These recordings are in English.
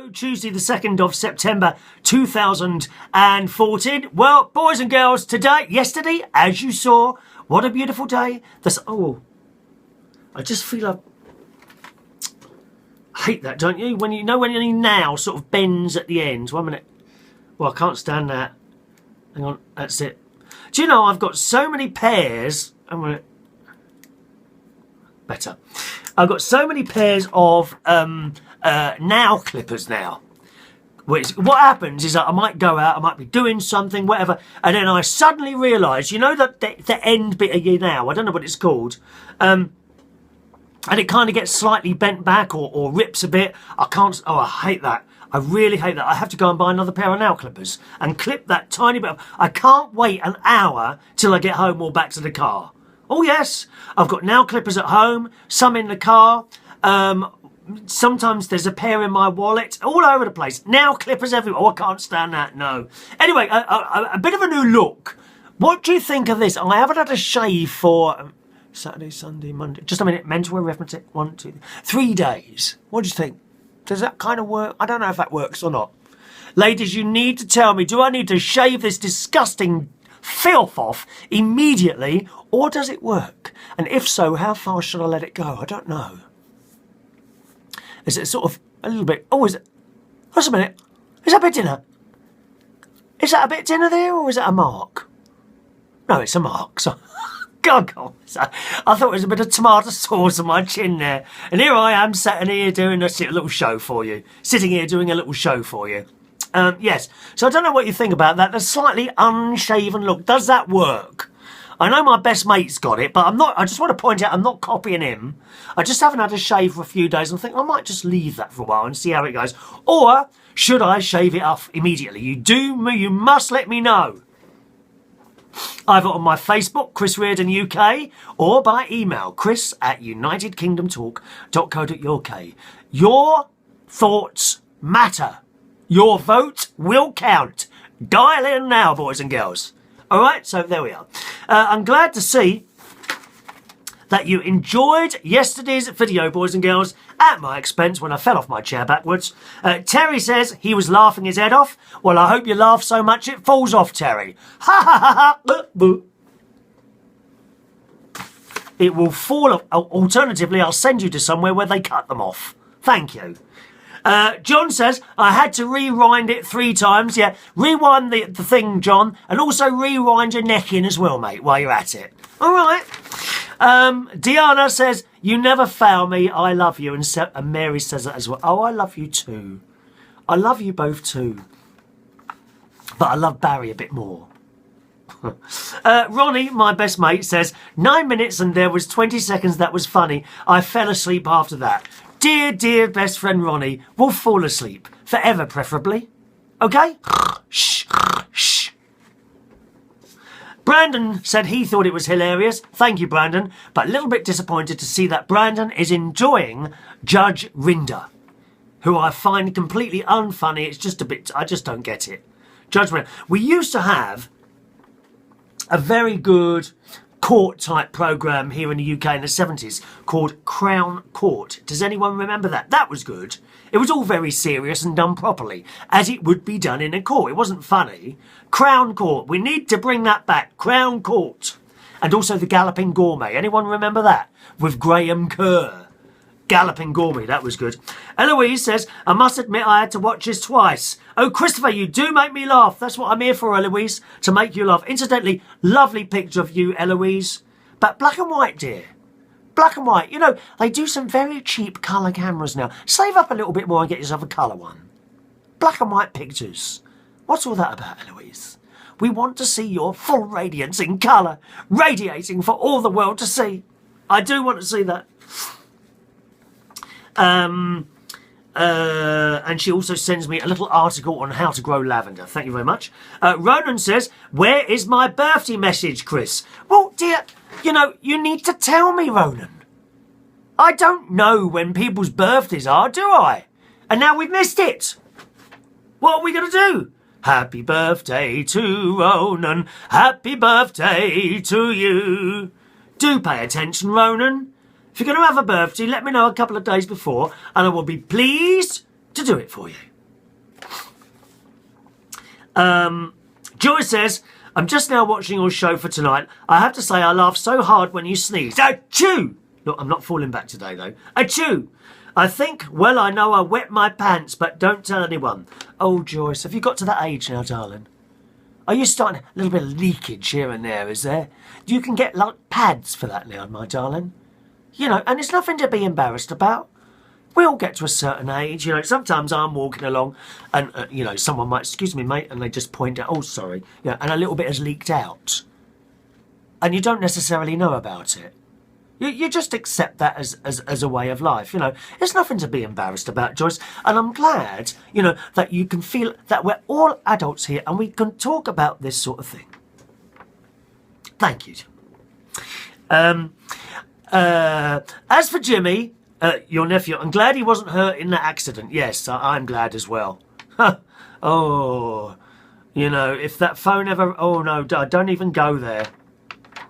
Tuesday the 2nd of September 2014. Well, boys and girls, yesterday, as you saw, what a beautiful day. I just feel I hate that, don't you? When any now sort of bends at the ends. 1 minute. Well, I can't stand that. Hang on, that's it. Do you know I've got so many pairs? Better. I've got so many pairs of nail clippers now. What happens is that I might go out, I might be doing something, whatever, and then I suddenly realise, you know, that the end bit of your nail, I don't know what it's called, and it kind of gets slightly bent back or rips a bit. I hate that. I really hate that. I have to go and buy another pair of nail clippers and clip that tiny bit. I can't wait an hour till I get home or back to the car. Oh yes, I've got nail clippers at home, some in the car. Sometimes there's a pair in my wallet, all over the place. Nail clippers everywhere. Oh, I can't stand that, no. Anyway, a bit of a new look. What do you think of this? I haven't had a shave for Saturday, Sunday, Monday. Just a minute, mental arithmetic. 1, 2, 3 days. What do you think? Does that kind of work? I don't know if that works or not. Ladies, you need to tell me, do I need to shave this disgusting filth off immediately, or does it work? And if so, how far should I let it go? I don't know. Is it sort of a little bit... Oh, is it... Just a minute. Is that a bit dinner? Is that a bit dinner there, or is that a mark? No, it's a mark. So, God. I thought it was a bit of tomato sauce on my chin there. And here I am, sitting here doing a little show for you. Sitting here doing a little show for you. Yes. So I don't know what you think about that. The slightly unshaven look. Does that work? I know my best mate's got it, but I just want to point out I'm not copying him. I just haven't had a shave for a few days and think I might just leave that for a while and see how it goes. Or should I shave it off immediately? You must let me know. Either on my Facebook, Chris Reardon UK, or by email, chris@unitedkingdomtalk.co.uk. Your thoughts matter. Your vote will count. Dial in now, boys and girls. All right, so there we are. I'm glad to see that you enjoyed yesterday's video, boys and girls, at my expense when I fell off my chair backwards. Terry says he was laughing his head off. Well, I hope you laugh so much it falls off, Terry. Ha ha ha ha. Boo. It will fall off. Alternatively, I'll send you to somewhere where they cut them off. Thank you. John says, I had to rewind it 3 times. Yeah, rewind the thing, John, and also rewind your neck in as well, mate, while you're at it. All right. Diana says, you never fail me. I love you. And Mary says that as well. Oh, I love you too. I love you both too. But I love Barry a bit more. Ronnie, my best mate, says, 9 minutes and there was 20 seconds that was funny. I fell asleep after that. Dear, dear best friend Ronnie will fall asleep. Forever, preferably. Okay? Shh. Shh. Brandon said he thought it was hilarious. Thank you, Brandon. But a little bit disappointed to see that Brandon is enjoying Judge Rinder, who I find completely unfunny. It's just a bit... I just don't get it. Judge Rinder. We used to have a very good court-type programme here in the UK in the 70s called Crown Court. Does anyone remember that? That was good. It was all very serious and done properly, as it would be done in a court. It wasn't funny. Crown Court. We need to bring that back. Crown Court. And also the Galloping Gourmet. Anyone remember that? With Graham Kerr. Galloping Gourmet. That was good. Eloise says, I must admit I had to watch this twice. Oh, Christopher, you do make me laugh. That's what I'm here for, Eloise, to make you laugh. Incidentally, lovely picture of you, Eloise. But black and white, dear. Black and white. You know, they do some very cheap colour cameras now. Save up a little bit more and get yourself a colour one. Black and white pictures. What's all that about, Eloise? We want to see your full radiance in colour, radiating for all the world to see. I do want to see that. And she also sends me a little article on how to grow lavender. Thank you very much. Ronan says, where is my birthday message, Chris? Well, dear, you know, you need to tell me, Ronan. I don't know when people's birthdays are, do I? And now we've missed it. What are we going to do? Happy birthday to Ronan. Happy birthday to you. Do pay attention, Ronan. If you're going to have a birthday, let me know a couple of days before and I will be pleased to do it for you. Joy says, I'm just now watching your show for tonight. I have to say I laughed so hard when you sneezed. Achoo! Look, I'm not falling back today, though. Achoo! I think, well, I know I wet my pants, but don't tell anyone. Oh, Joyce, have you got to that age now, darling? Are you starting a little bit of leakage here and there, is there? You can get, like, pads for that now, my darling. You know, and it's nothing to be embarrassed about. We all get to a certain age, you know. Sometimes I'm walking along and, you know, someone might, excuse me, mate, and they just point out, oh, sorry, you know, and a little bit has leaked out. And you don't necessarily know about it. You just accept that as a way of life, you know. There's nothing to be embarrassed about, Joyce. And I'm glad, you know, that you can feel that we're all adults here and we can talk about this sort of thing. Thank you. As for Jimmy, your nephew, I'm glad he wasn't hurt in that accident. Yes, I'm glad as well. Oh, you know, if that phone ever... Oh, no, don't even go there.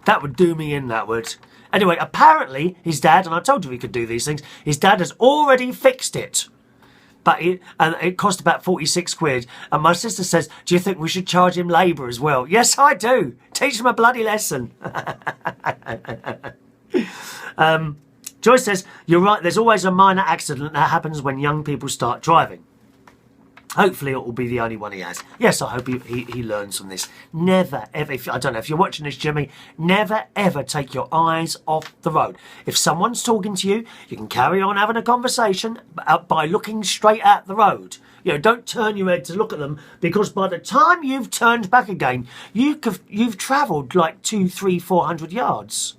That would do me in, that would. Anyway, apparently, his dad, and I told you he could do these things, his dad has already fixed it. But it cost about 46 quid. And my sister says, do you think we should charge him labour as well? Yes, I do. Teach him a bloody lesson. Joyce says, you're right, there's always a minor accident that happens when young people start driving. Hopefully it will be the only one he has. Yes, I hope he learns from this. Never, ever, I don't know if you're watching this, Jimmy, never, ever take your eyes off the road. If someone's talking to you, you can carry on having a conversation by looking straight at the road. You know, don't turn your head to look at them, because by the time you've turned back again, you've travelled like 200, 300, 400 yards.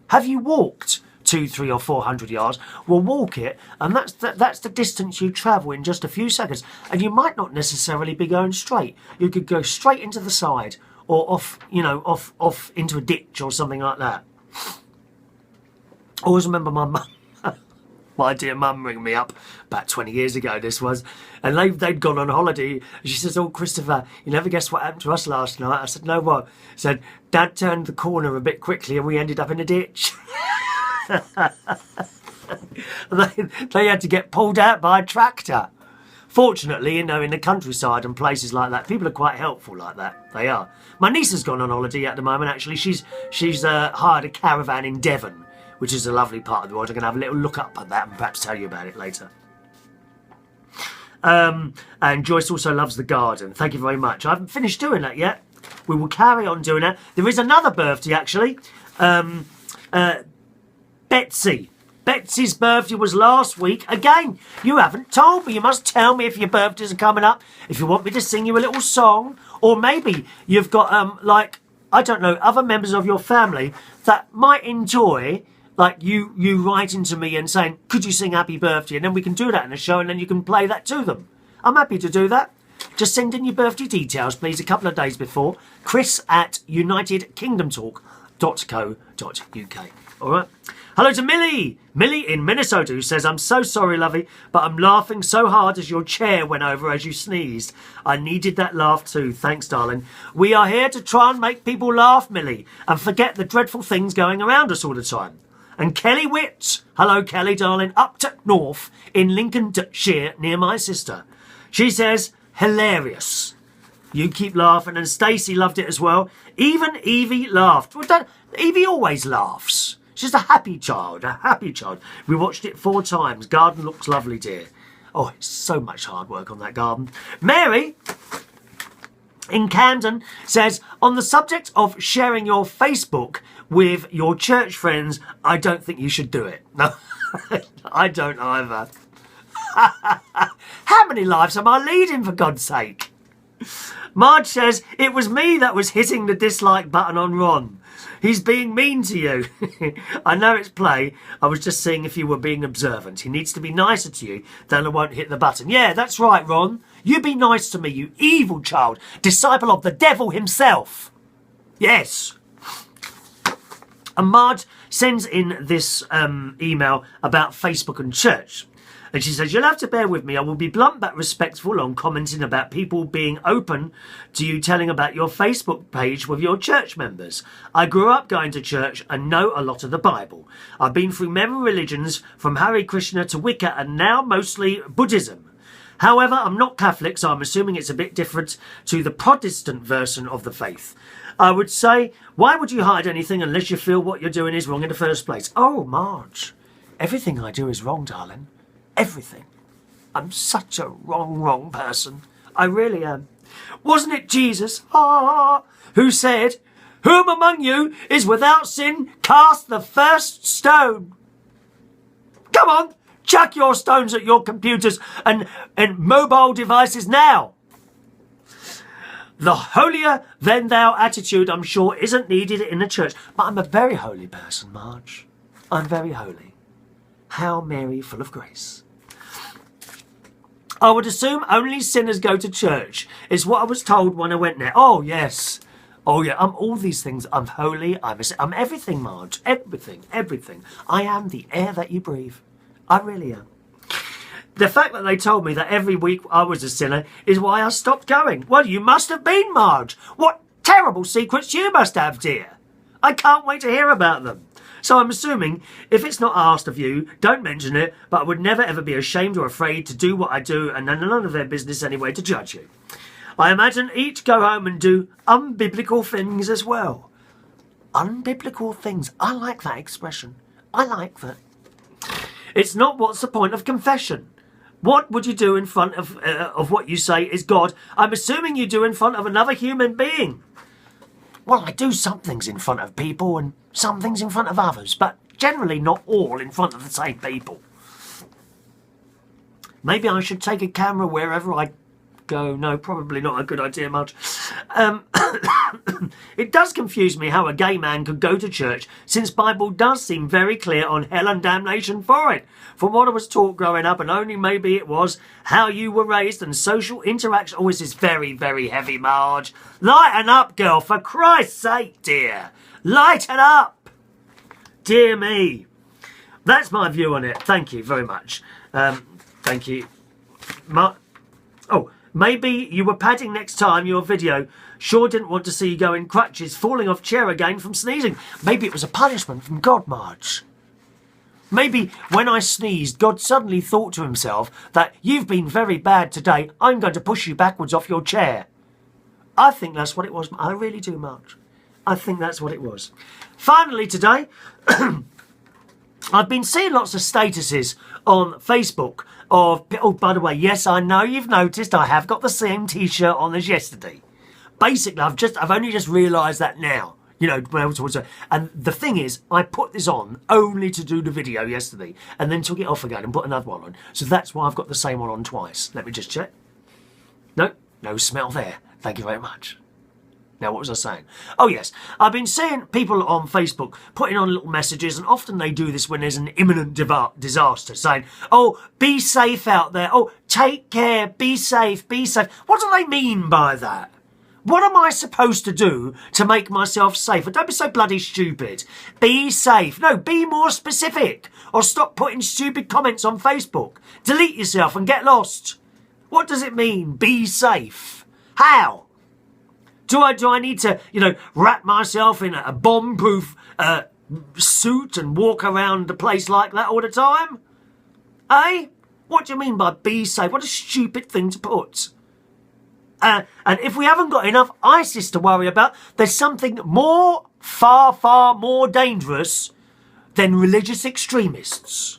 Have you walked 200, 300 or 400 yards? Well, walk it, and that's the distance you travel in just a few seconds. And you might not necessarily be going straight. You could go straight into the side, or off, you know, off into a ditch or something like that. I always remember my mum, my dear mum, ringing me up about 20 years ago. This was, and they'd gone on holiday. She says, "Oh, Christopher, you never guess what happened to us last night." I said, "No, what?" She said, "Dad turned the corner a bit quickly, and we ended up in a ditch." they had to get pulled out by a tractor. Fortunately, you know, in the countryside and places like that, people are quite helpful like that. They are. My niece has gone on holiday at the moment. Actually, she's hired a caravan in Devon, which is a lovely part of the world. I'm going to have a little look up at that and perhaps tell you about it later. And Joyce also loves the garden. Thank you very much. I haven't finished doing that yet. We will carry on doing that. There is another birthday, actually. Betsy. Betsy's birthday was last week. Again, you haven't told me. You must tell me if your birthdays are coming up, if you want me to sing you a little song, or maybe you've got, like, I don't know, other members of your family that might enjoy, like, you writing to me and saying, could you sing happy birthday? And then we can do that in a show, and then you can play that to them. I'm happy to do that. Just send in your birthday details, please, a couple of days before. chris@unitedkingdomtalk.co.uk. All right. Hello to Millie. Millie in Minnesota, who says, I'm so sorry, lovey, but I'm laughing so hard as your chair went over as you sneezed. I needed that laugh too. Thanks, darling. We are here to try and make people laugh, Millie, and forget the dreadful things going around us all the time. And Kelly Witt. Hello, Kelly, darling. Up to north in Lincolnshire near my sister. She says, hilarious. You keep laughing, and Stacey loved it as well. Even Evie laughed. Well, Evie always laughs. She's a happy child, a happy child. We watched it 4 times. Garden looks lovely, dear. Oh, it's so much hard work on that garden. Mary in Camden says, on the subject of sharing your Facebook with your church friends, I don't think you should do it. No, I don't either. How many lives am I leading, for God's sake? Marge says, it was me that was hitting the dislike button on Ron. He's being mean to you. I know it's play. I was just seeing if you were being observant. He needs to be nicer to you, then I won't hit the button. Yeah, that's right, Ron. You be nice to me, you evil child. Disciple of the devil himself. Yes. And Marge sends in this email about Facebook and church. And she says, you'll have to bear with me. I will be blunt but respectful on commenting about people being open to you telling about your Facebook page with your church members. I grew up going to church and know a lot of the Bible. I've been through many religions, from Hare Krishna to Wicca and now mostly Buddhism. However, I'm not Catholic, so I'm assuming it's a bit different to the Protestant version of the faith. I would say, why would you hide anything unless you feel what you're doing is wrong in the first place? Oh, Marge, everything I do is wrong, darling. Everything. I'm such a wrong person. I really am. Wasn't it Jesus, who said, whom among you is without sin, cast the first stone? Come on, chuck your stones at your computers and mobile devices now. The holier than thou attitude, I'm sure, isn't needed in the church. But I'm a very holy person, Marge. I'm very holy. Hail Mary, full of grace. I would assume only sinners go to church, is what I was told when I went there. Oh, yes. Oh, yeah, I'm all these things. I'm holy. I'm everything, Marge. Everything. I am the air that you breathe. I really am. The fact that they told me that every week I was a sinner is why I stopped going. Well, you must have been, Marge. What terrible secrets you must have, dear. I can't wait to hear about them. So I'm assuming, if it's not asked of you, don't mention it, but I would never ever be ashamed or afraid to do what I do, and none of their business anyway to judge you. I imagine each go home and do unbiblical things as well. Unbiblical things. I like that expression. I like that. It's not what's the point of confession. What would you do in front of what you say is God? I'm assuming you do in front of another human being. Well, I do some things in front of people and some things in front of others, but generally not all in front of the same people. Maybe I should take a camera wherever I go. No, probably not a good idea much. It does confuse me how a gay man could go to church, since Bible does seem very clear on hell and damnation for it. From what I was taught growing up, and only maybe it was, how you were raised and social interaction. Oh, this is very, very heavy, Marge. Lighten up, girl, for Christ's sake, dear. Lighten up. Dear me. That's my view on it. Thank you very much. Thank you. Maybe you were padding next time your video. Sure didn't want to see you go in crutches, falling off chair again from sneezing. Maybe it was a punishment from God, Marge. Maybe when I sneezed, God suddenly thought to himself that you've been very bad today. I'm going to push you backwards off your chair. I think that's what it was. I really do, Marge. I think that's what it was. Finally today, I've been seeing lots of statuses on Facebook of, oh, by the way, yes, I know you've noticed I have got the same t-shirt on as yesterday. Basically, I've only just realised that now, you know, when I was talking. And the thing is, I put this on only to do the video yesterday and then took it off again and put another one on. So that's why I've got the same one on twice. Let me just check. No smell there. Thank you very much. Now, what was I saying? Oh, yes. I've been seeing people on Facebook putting on little messages, and often they do this when there's an imminent disaster, saying, oh, be safe out there. Oh, take care. Be safe. Be safe. What do they mean by that? What am I supposed to do to make myself safer? Don't be so bloody stupid. Be safe. No, be more specific. Or stop putting stupid comments on Facebook. Delete yourself and get lost. What does it mean, be safe? How? Do I need to, wrap myself in a bomb-proof suit and walk around the place like that all the time? Eh? What do you mean by be safe? What a stupid thing to put. And if we haven't got enough ISIS to worry about, there's something more, far more dangerous than religious extremists.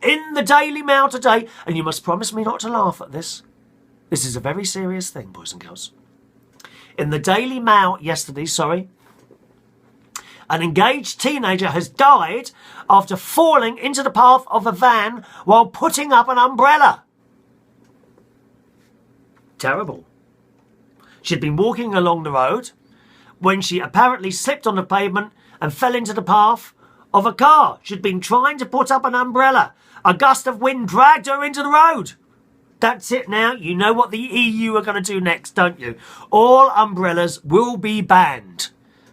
In the Daily Mail today, and you must promise me not to laugh at this. This is a very serious thing, boys and girls. In the Daily Mail yesterday, an engaged teenager has died after falling into the path of a van while putting up an umbrella. Terrible. She'd been walking along the road when she apparently slipped on the pavement and fell into the path of a car. She'd been trying to put up an umbrella. A gust of wind dragged her into the road. That's it now. You know what the EU are going to do next, don't you? All umbrellas will be banned.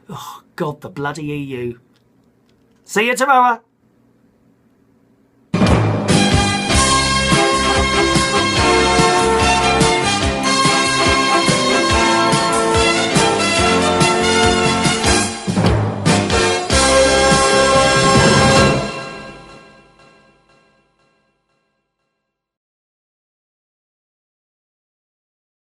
Oh, God, the bloody EU. See you tomorrow.